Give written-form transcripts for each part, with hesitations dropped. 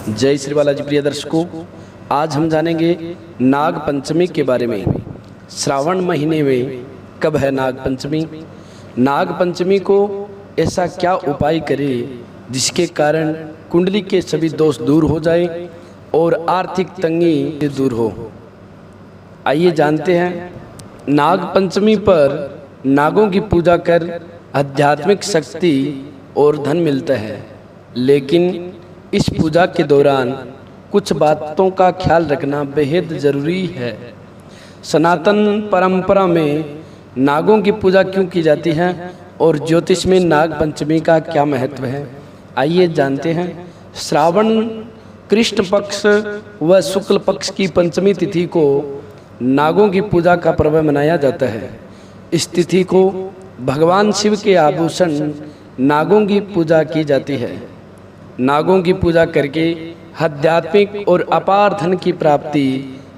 जय श्री बालाजी। प्रिय दर्शकों, आज हम जानेंगे नाग पंचमी के बारे में। श्रावण महीने में कब है नाग पंचमी? नाग पंचमी को ऐसा क्या उपाय करें जिसके कारण कुंडली के सभी दोष दूर हो जाए और आर्थिक तंगी दूर हो। आइए जानते हैं। नाग पंचमी पर नागों की पूजा कर आध्यात्मिक शक्ति और धन मिलता है, लेकिन इस पूजा के दौरान कुछ बातों का ख्याल रखना बेहद ज़रूरी है। सनातन परंपरा में नागों की पूजा क्यों की जाती है और ज्योतिष में नाग पंचमी का क्या महत्व है, आइए जानते हैं। श्रावण कृष्ण पक्ष व शुक्ल पक्ष की पंचमी तिथि को नागों की पूजा का पर्व मनाया जाता है। इस तिथि को भगवान शिव के आभूषण नागों की पूजा की जाती है। नागों की पूजा करके आध्यात्मिक और अपार धन की प्राप्ति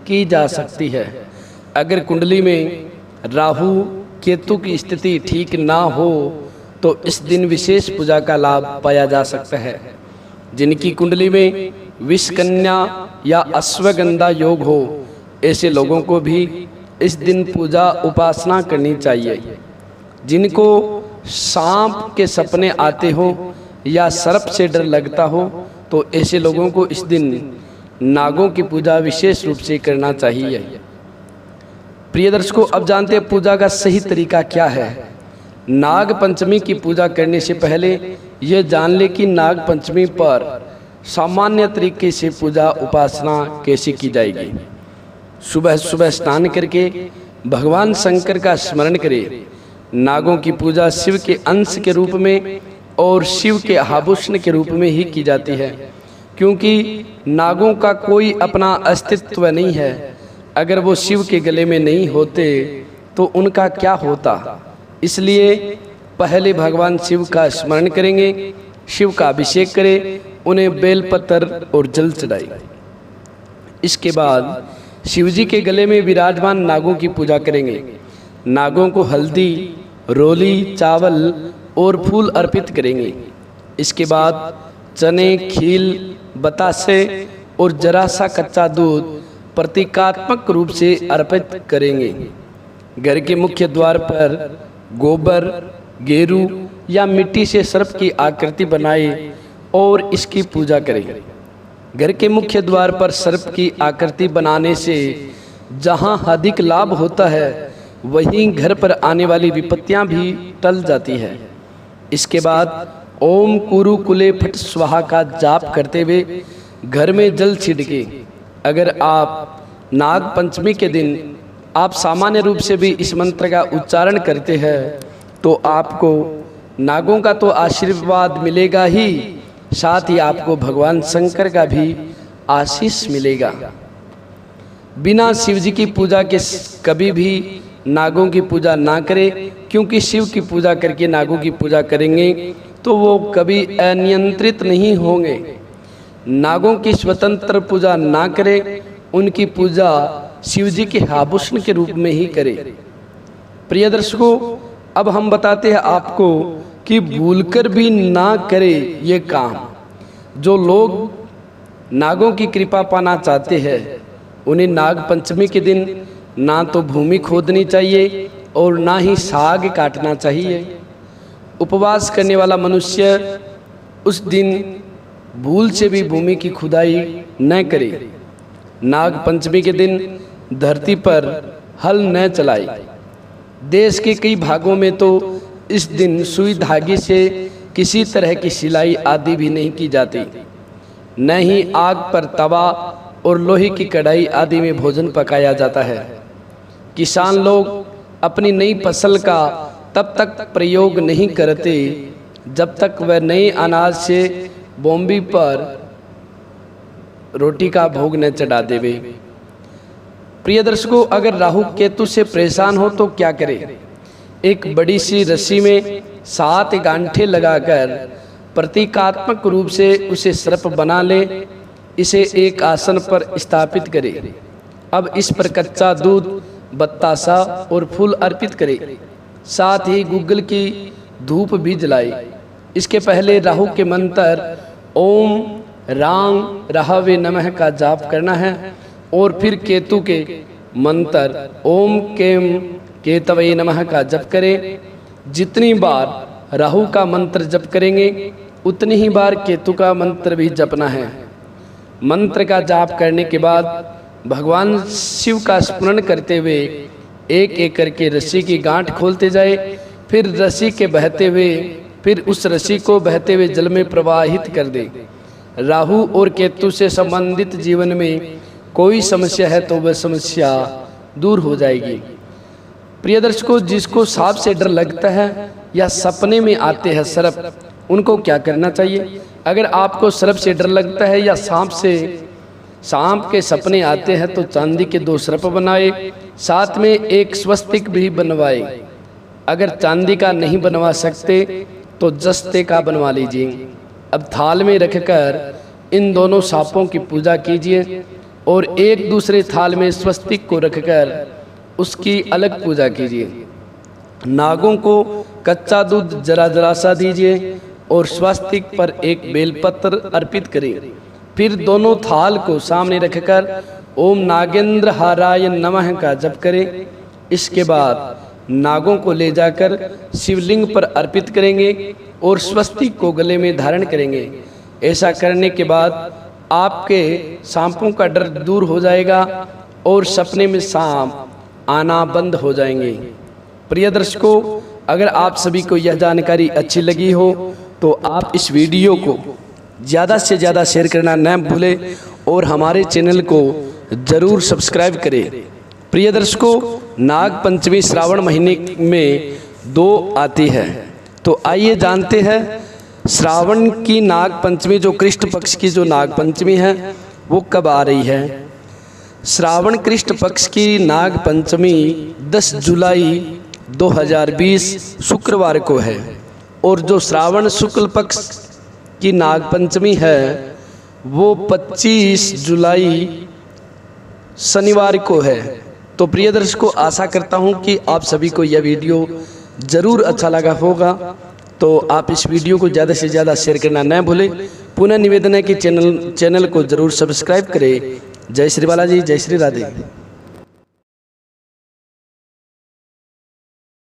की जा सकती है। अगर कुंडली में राहु केतु की स्थिति ठीक ना हो तो इस दिन विशेष पूजा का लाभ पाया जा सकता है। जिनकी कुंडली में विष कन्या या अश्वगंधा योग हो, ऐसे लोगों को भी इस दिन पूजा उपासना करनी चाहिए। जिनको सांप के सपने आते हो या सर्प से डर लगता हो तो ऐसे लोगों को इस दिन नागों की पूजा विशेष रूप से करना चाहिए। प्रिय दर्शकों, अब जानते हैं पूजा का सही तरीका क्या है। नाग पंचमी की पूजा करने से पहले यह जान ले कि नाग पंचमी पर सामान्य तरीके से पूजा उपासना कैसे की जाएगी। सुबह सुबह स्नान करके भगवान शंकर का स्मरण करें। नागों की पूजा शिव के अंश के रूप में और शिव के आभूषण के रूप में ही की जाती है, क्योंकि नागों का कोई अपना अस्तित्व नहीं है। अगर वो शिव के गले में नहीं होते तो उनका क्या होता। इसलिए पहले भगवान शिव का स्मरण करेंगे, शिव का अभिषेक करें, उन्हें बेलपत्र और जल चढ़ाएं। इसके बाद शिव जी के गले में विराजमान नागों की पूजा करेंगे। नागों को हल्दी, रोली, चावल और फूल अर्पित करेंगे। इसके बाद चने, खील, बतासे और जरा सा कच्चा दूध प्रतीकात्मक रूप से अर्पित करेंगे। घर के मुख्य द्वार पर गोबर, गेरू या मिट्टी से सर्प की आकृति बनाए और इसकी पूजा करें। घर के मुख्य द्वार पर सर्प की आकृति बनाने से जहां अधिक लाभ होता है, वहीं घर पर आने वाली विपत्तियां भी टल जाती है। इसके बाद ओम कुरु कुले फट स्वाहा का जाप करते हुए घर में जल छिड़के। अगर आप नाग पंचमी के दिन आप सामान्य रूप से भी इस मंत्र का उच्चारण करते हैं तो आपको नागों का तो आशीर्वाद मिलेगा ही, साथ ही आपको भगवान शंकर का भी आशीष मिलेगा। बिना शिव जी की पूजा के कभी भी नागों की पूजा ना करें, क्योंकि शिव की पूजा करके नागों की पूजा करेंगे तो वो कभी अनियंत्रित नहीं होंगे। नागों की स्वतंत्र पूजा ना करें, उनकी पूजा शिव जी के आभूषण के रूप में ही करें। प्रिय दर्शकों, अब हम बताते हैं आपको कि भूलकर भी ना करें ये काम। जो लोग नागों की कृपा पाना चाहते हैं, उन्हें नाग पंचमी के दिन ना तो भूमि खोदनी चाहिए और ना ही साग काटना चाहिए। उपवास करने वाला मनुष्य उस दिन भूल से भी भूमि की खुदाई न करे। नाग पंचमी के दिन धरती पर हल न चलाए। देश के कई भागों में तो इस दिन सुई धागे से किसी तरह की सिलाई आदि भी नहीं की जाती। न ही आग पर तवा और लोहे की कढ़ाई आदि में भोजन पकाया जाता है। किसान लोग अपनी नई फसल का तब तक प्रयोग नहीं करते जब तक वह नए अनाज से बोम्बी पर रोटी का भोग न चढ़ा देवे। प्रिय दर्शकों, अगर राहु केतु से परेशान हो तो क्या करें? एक बड़ी सी रस्सी में 7 गांठे लगाकर प्रतीकात्मक रूप से उसे सर्प बना ले। इसे एक आसन पर स्थापित करें। अब इस पर कच्चा दूध, बतासा और फूल अर्पित करें। साथ ही गुग्गल की धूप भी जलाए। इसके पहले राहु के मंत्र ओम रांग राहवे नमः का जाप करना है और फिर केतु के मंत्र ओम केम केतवे नमः का जप करें। जितनी बार राहु का मंत्र जप करेंगे उतनी ही बार केतु का मंत्र भी जपना है। मंत्र का जाप करने के बाद भगवान शिव का स्मरण करते हुए एक एक करके रस्सी की गांठ खोलते जाए, फिर रस्सी के बहते हुए फिर उस रस्सी को बहते हुए जल में प्रवाहित कर दे। राहु और केतु से संबंधित जीवन में कोई समस्या है तो वह समस्या दूर हो जाएगी। प्रिय दर्शकों, जिसको सांप से डर लगता है या सपने में आते हैं सर्प, उनको क्या करना चाहिए? अगर आपको सर्प से डर लगता है या सांप के सपने आते हैं तो चांदी के 2 सर्प बनाए, साथ में एक स्वस्तिक भी बनवाए। अगर चांदी का नहीं बनवा सकते तो जस्ते का बनवा लीजिए। अब थाल में रखकर इन दोनों सांपों की पूजा कीजिए और एक दूसरे थाल में स्वस्तिक को रखकर उसकी अलग पूजा कीजिए। नागों को कच्चा दूध जरा जरा सा दीजिए और स्वस्तिक पर एक बेलपत्र अर्पित करें। फिर दोनों थाल को सामने रखकर ओम नागेंद्र हाराय नमः का जप करें। इसके बाद नागों को ले जाकर शिवलिंग पर अर्पित करेंगे और स्वस्तिक को गले में धारण करेंगे। ऐसा करने के बाद आपके सांपों का डर दूर हो जाएगा और सपने में सांप आना बंद हो जाएंगे। प्रिय दर्शकों, अगर आप सभी को यह जानकारी अच्छी लगी हो तो आप इस वीडियो को ज़्यादा से ज़्यादा शेयर करना न भूलें और हमारे चैनल को ज़रूर सब्सक्राइब करें। प्रिय दर्शकों, नाग पंचमी श्रावण महीने में 2 आती है, तो आइए जानते हैं श्रावण की नाग पंचमी, जो कृष्ण पक्ष की जो नाग पंचमी है वो कब आ रही है। श्रावण कृष्ण पक्ष की नाग पंचमी 10 जुलाई 2020 शुक्रवार को है और जो श्रावण शुक्ल पक्ष की नाग पंचमी है वो 25 जुलाई शनिवार को है। तो प्रिय दर्शकों, आशा करता हूं कि आप सभी को यह वीडियो ज़रूर अच्छा लगा होगा, तो आप इस वीडियो को ज़्यादा से ज़्यादा शेयर करना न भूलें। पुनः निवेदन है कि चैनल को ज़रूर सब्सक्राइब करें। जय श्री बालाजी, जय श्री राधे।